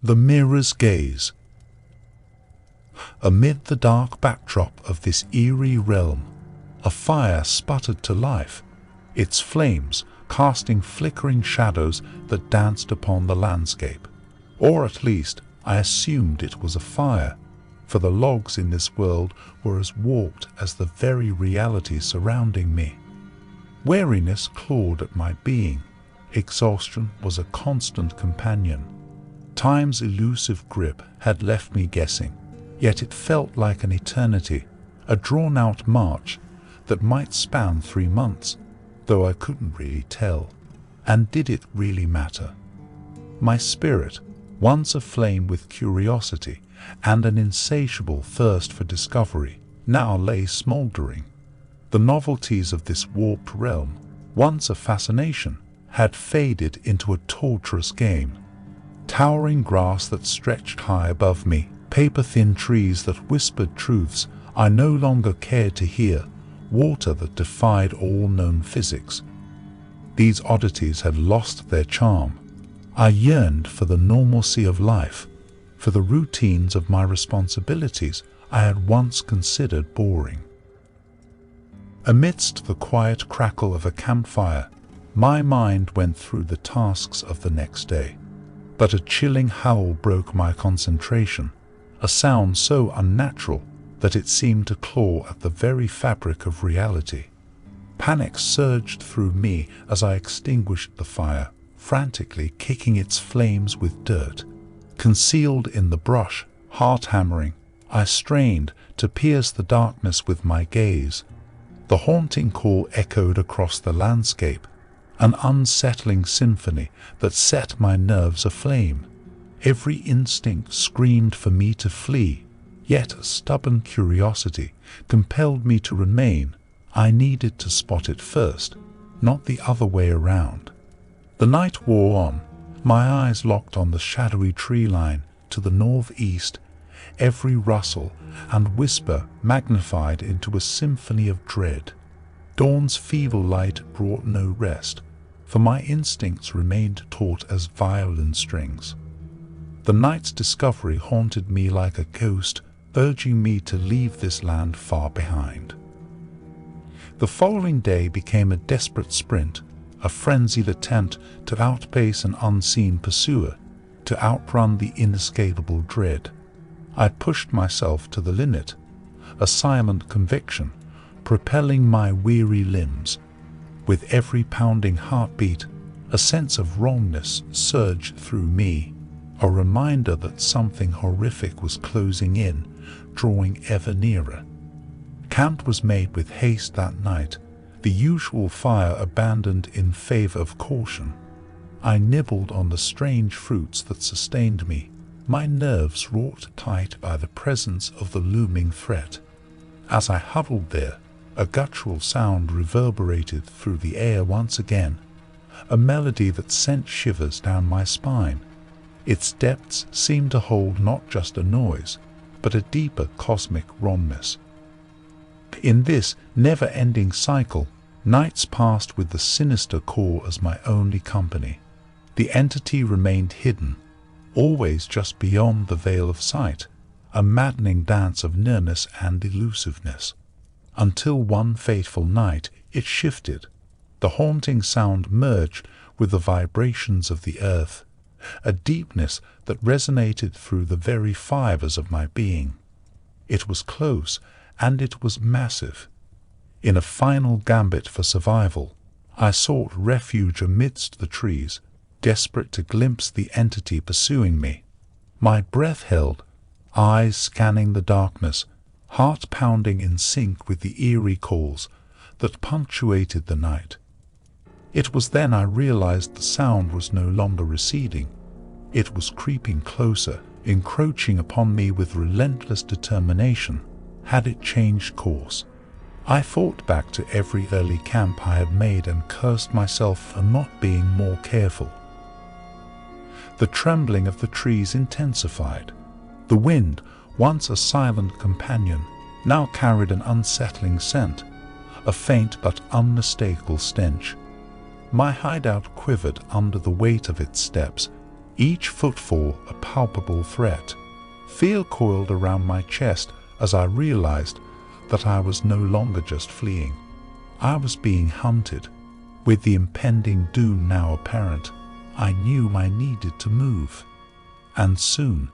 The mirror's gaze. Amid the dark backdrop of this eerie realm, a fire sputtered to life, its flames casting flickering shadows that danced upon the landscape. Or at least, I assumed it was a fire, for the logs in this world were as warped as the very reality surrounding me. Weariness clawed at my being. Exhaustion was a constant companion. Time's elusive grip had left me guessing, yet it felt like an eternity, a drawn-out march that might span 3 months, though I couldn't really tell. And did it really matter? My spirit, once aflame with curiosity and an insatiable thirst for discovery, now lay smouldering. The novelties of this warped realm, once a fascination, had faded into a torturous game. Towering grass that stretched high above me, paper-thin trees that whispered truths I no longer cared to hear, water that defied all known physics. These oddities had lost their charm. I yearned for the normalcy of life, for the routines of my responsibilities I had once considered boring. Amidst the quiet crackle of a campfire, my mind went through the tasks of the next day. But a chilling howl broke my concentration, a sound so unnatural that it seemed to claw at the very fabric of reality. Panic surged through me as I extinguished the fire, frantically kicking its flames with dirt. Concealed in the brush, heart-hammering, I strained to pierce the darkness with my gaze. The haunting call echoed across the landscape, an unsettling symphony that set my nerves aflame. Every instinct screamed for me to flee, yet a stubborn curiosity compelled me to remain. I needed to spot it first, not the other way around. The night wore on, my eyes locked on the shadowy tree line to the northeast, every rustle and whisper magnified into a symphony of dread. Dawn's feeble light brought no rest, for my instincts remained taut as violin strings. The night's discovery haunted me like a ghost, urging me to leave this land far behind. The following day became a desperate sprint, a frenzied attempt to outpace an unseen pursuer, to outrun the inescapable dread. I pushed myself to the limit, a silent conviction propelling my weary limbs. With every pounding heartbeat, a sense of wrongness surged through me, a reminder that something horrific was closing in, drawing ever nearer. Camp was made with haste that night, the usual fire abandoned in favor of caution. I nibbled on the strange fruits that sustained me, my nerves wrought tight by the presence of the looming threat. As I huddled there, a guttural sound reverberated through the air once again, a melody that sent shivers down my spine. Its depths seemed to hold not just a noise, but a deeper cosmic wrongness. In this never-ending cycle, nights passed with the sinister call as my only company. The entity remained hidden, always just beyond the veil of sight, a maddening dance of nearness and elusiveness. Until one fateful night it shifted. The haunting sound merged with the vibrations of the earth, a deepness that resonated through the very fibers of my being. It was close, and it was massive. In a final gambit for survival, I sought refuge amidst the trees, desperate to glimpse the entity pursuing me. My breath held, eyes scanning the darkness, heart pounding in sync with the eerie calls that punctuated the night. It was then I realized the sound was no longer receding. It was creeping closer, encroaching upon me with relentless determination. Had it changed course? I thought back to every early camp I had made and cursed myself for not being more careful. The trembling of the trees intensified. The wind, once a silent companion, now carried an unsettling scent, a faint but unmistakable stench. My hideout quivered under the weight of its steps, each footfall a palpable threat. Fear coiled around my chest as I realized that I was no longer just fleeing. I was being hunted. With the impending doom now apparent, I knew I needed to move. And soon,